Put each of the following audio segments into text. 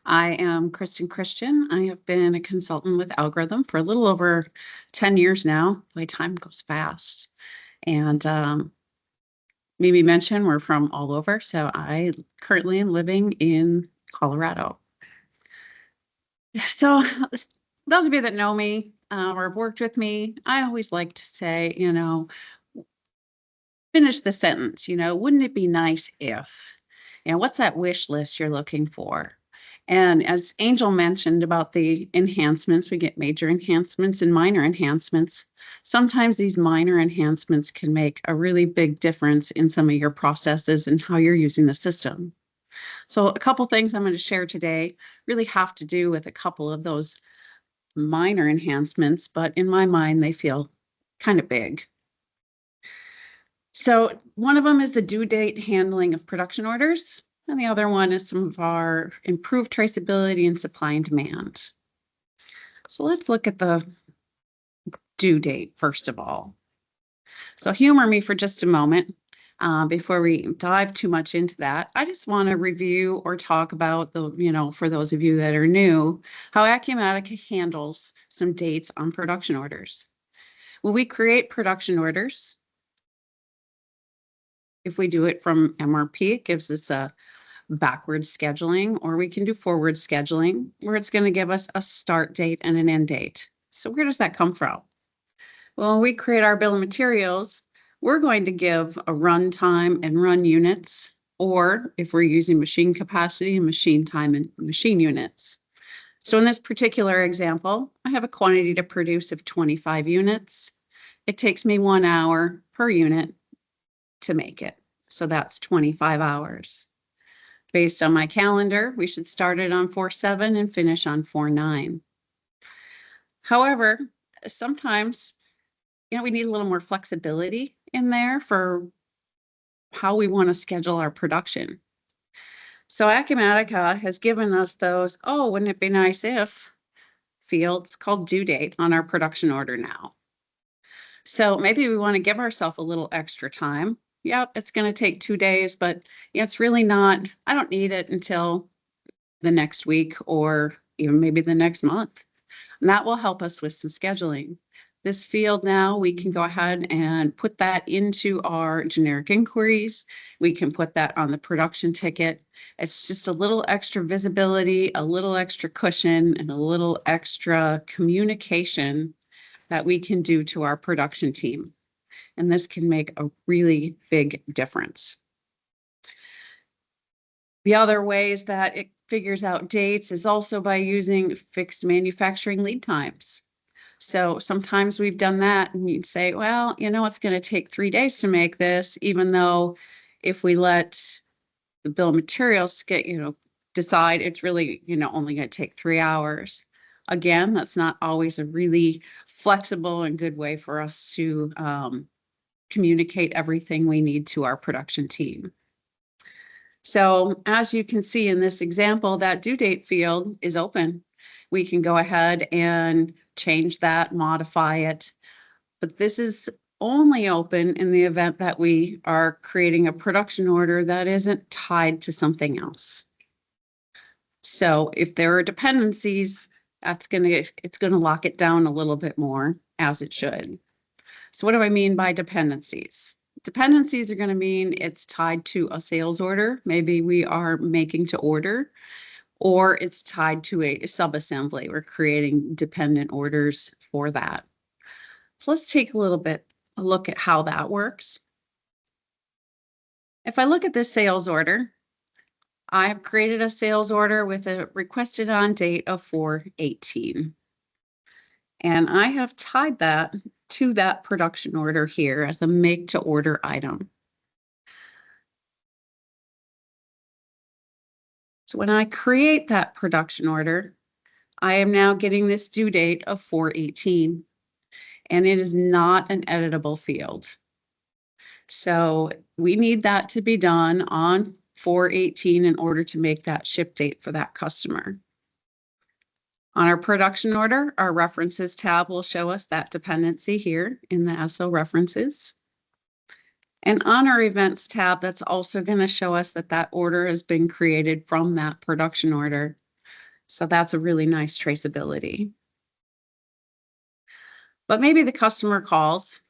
I am Kristin. I have been a consultant with Algorithm for a little over 10 years now. My time goes fast. And Mimi mentioned we're from all over. So I currently am living in Colorado. So those of you that know me or have worked with me, I always like to say, finish the sentence, wouldn't it be nice if? What's that wish list you're looking for? And as Angel mentioned about the enhancements, we get major enhancements and minor enhancements. Sometimes these minor enhancements can make a really big difference in some of your processes and how you're using the system. So a couple things I'm going to share today really have to do with a couple of those minor enhancements, but in my mind, they feel kind of big. So one of them is the due date handling of production orders. And the other one is some of our improved traceability and supply and demand. So let's look at the due date first of all. So humor me for just a moment before we dive too much into that. I just want to review or talk about for those of you that are new, how Acumatica handles some dates on production orders. When we create production orders, if we do it from MRP, it gives us a backwards scheduling, or we can do forward scheduling, where it's going to give us a start date and an end date. So where does that come from? Well, when we create our bill of materials, we're going to give a run time and run units, or if we're using machine capacity and machine time and machine units. So in this particular example, I have a quantity to produce of 25 units. It takes me 1 hour per unit to make it. So that's 25 hours. Based on my calendar, we should start it on 4/7 and finish on 4/9. However, sometimes, we need a little more flexibility in there for how we want to schedule our production. So Acumatica has given us those, oh, wouldn't it be nice if fields called due date on our production order now. So maybe we want to give ourselves a little extra time. Yep, it's going to take 2 days, but it's really not, I don't need it until the next week or even maybe the next month. And that will help us with some scheduling. This field now, we can go ahead and put that into our generic inquiries. We can put that on the production ticket. It's just a little extra visibility, a little extra cushion, and a little extra communication that we can do to our production team. And this can make a really big difference. The other ways that it figures out dates is also by using fixed manufacturing lead times. So sometimes we've done that and you'd say, well, it's going to take 3 days to make this, even though if we let the bill of materials get, decide it's really, only going to take 3 hours. Again, that's not always a really flexible and good way for us to communicate everything we need to our production team. So as you can see in this example, that due date field is open. We can go ahead and change that, modify it. But this is only open in the event that we are creating a production order that isn't tied to something else. So if there are dependencies, it's going to lock it down a little bit more, as it should. So what do I mean by dependencies? Dependencies are going to mean it's tied to a sales order. Maybe we are making to order, or it's tied to a subassembly. We're creating dependent orders for that. So let's take a look at how that works. If I look at this sales order, I have created a sales order with a requested on date of 4/18. And I have tied that to that production order here as a make to order item. So when I create that production order, I am now getting this due date of 4/18, and it is not an editable field. So we need that to be done on 4/18 in order to make that ship date for that customer. On our production order, our references tab will show us that dependency here in the SO references. And on our events tab, that's also going to show us that that order has been created from that production order. So that's a really nice traceability. But maybe the customer calls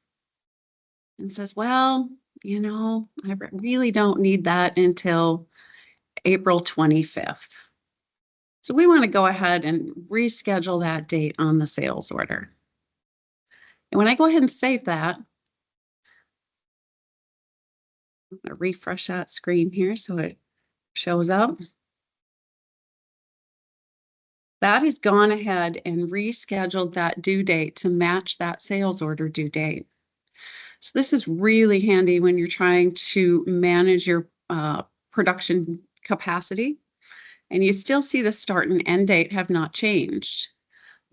and says, well, I really don't need that until April 25th. So we want to go ahead and reschedule that date on the sales order. And when I go ahead and save that, I'm going to refresh that screen here so it shows up. That has gone ahead and rescheduled that due date to match that sales order due date. So this is really handy when you're trying to manage your production capacity, and you still see the start and end date have not changed,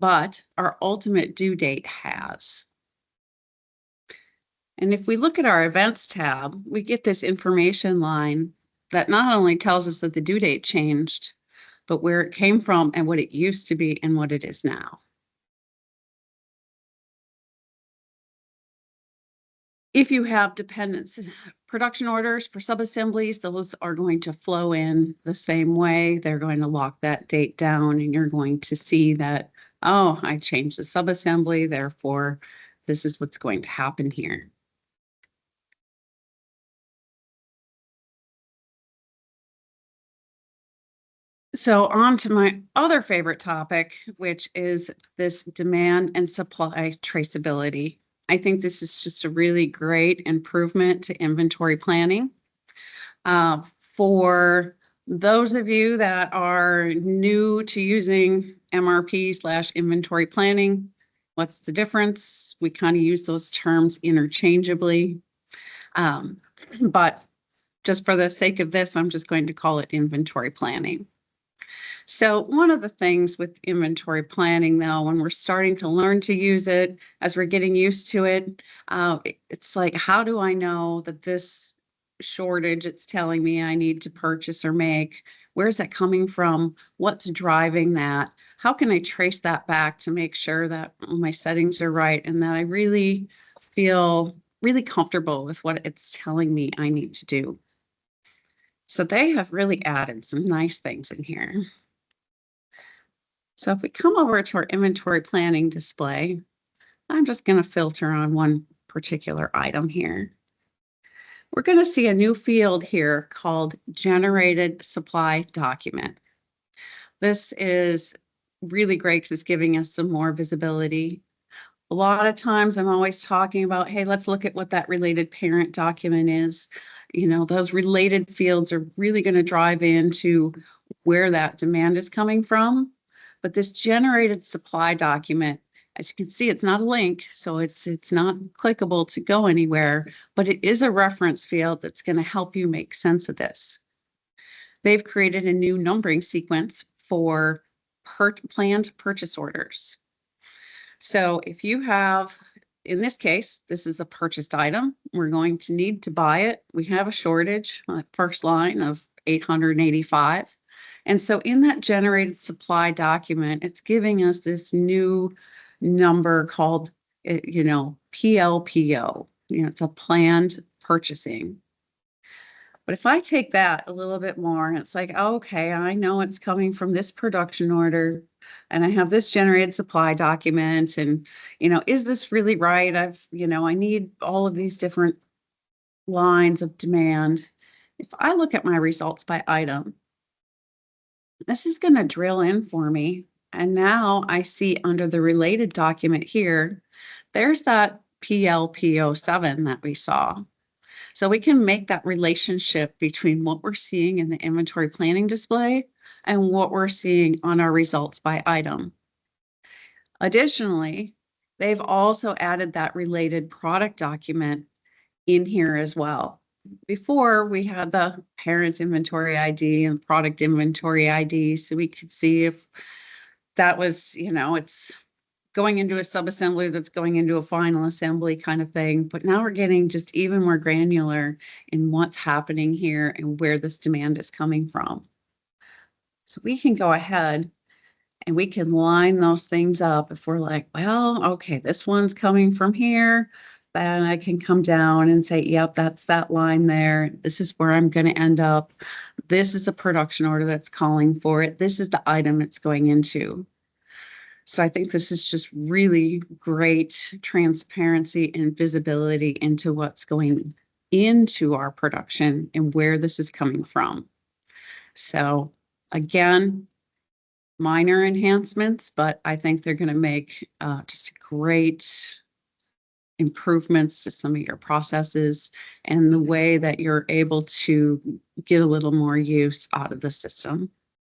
but our ultimate due date has. And if we look at our events tab, we get this information line that not only tells us that the due date changed, but where it came from and what it used to be and what it is now. If you have dependence production orders for subassemblies, those are going to flow in the same way. They're going to lock that date down, and you're going to see that, oh, I changed the subassembly, therefore this is what's going to happen here. So on to my other favorite topic, which is this demand and supply traceability. I think this is just a really great improvement to inventory planning. For those of you that are new to using MRP/inventory planning, what's the difference? We kind of use those terms interchangeably. But just for the sake of this, I'm just going to call it inventory planning. So one of the things with inventory planning, though, when we're starting to learn to use it, as we're getting used to it, it's like, how do I know that this shortage it's telling me I need to purchase or make, where's that coming from? What's driving that? How can I trace that back to make sure that my settings are right and that I really feel really comfortable with what it's telling me I need to do? So they have really added some nice things in here. So if we come over to our inventory planning display, I'm just going to filter on one particular item here. We're going to see a new field here called generated supply document. This is really great because it's giving us some more visibility. A lot of times I'm always talking about, hey, let's look at what that related parent document is. Those related fields are really going to drive into where that demand is coming from. But this generated supply document, as you can see, it's not a link, so it's not clickable to go anywhere, but it is a reference field that's going to help you make sense of this. They've created a new numbering sequence for planned purchase orders. So if you have, in this case, this is a purchased item, we're going to need to buy it. We have a shortage on the first line of 885. And so in that generated supply document, it's giving us this new number called, PLPO. It's a planned purchasing. But if I take that a little bit more, it's like, okay, I know it's coming from this production order and I have this generated supply document. And, is this really right? I need all of these different lines of demand. If I look at my results by item, this is going to drill in for me. And now I see under the related document here, there's that PLPO7 that we saw. So we can make that relationship between what we're seeing in the inventory planning display and what we're seeing on our results by item. Additionally, they've also added that related product document in here as well. Before we had the parent inventory ID and product inventory ID, so we could see if that was, it's going into a subassembly that's going into a final assembly kind of thing. But now we're getting just even more granular in what's happening here and where this demand is coming from. So we can go ahead and we can line those things up if we're like, well, okay, this one's coming from here. then I can come down and say, yep, that's that line there. This is where I'm going to end up. This is a production order that's calling for it. This is the item it's going into. So I think this is just really great transparency and visibility into what's going into our production and where this is coming from. So again, minor enhancements, but I think they're going to make just great improvements to some of your processes and the way that you're able to get a little more use out of the system.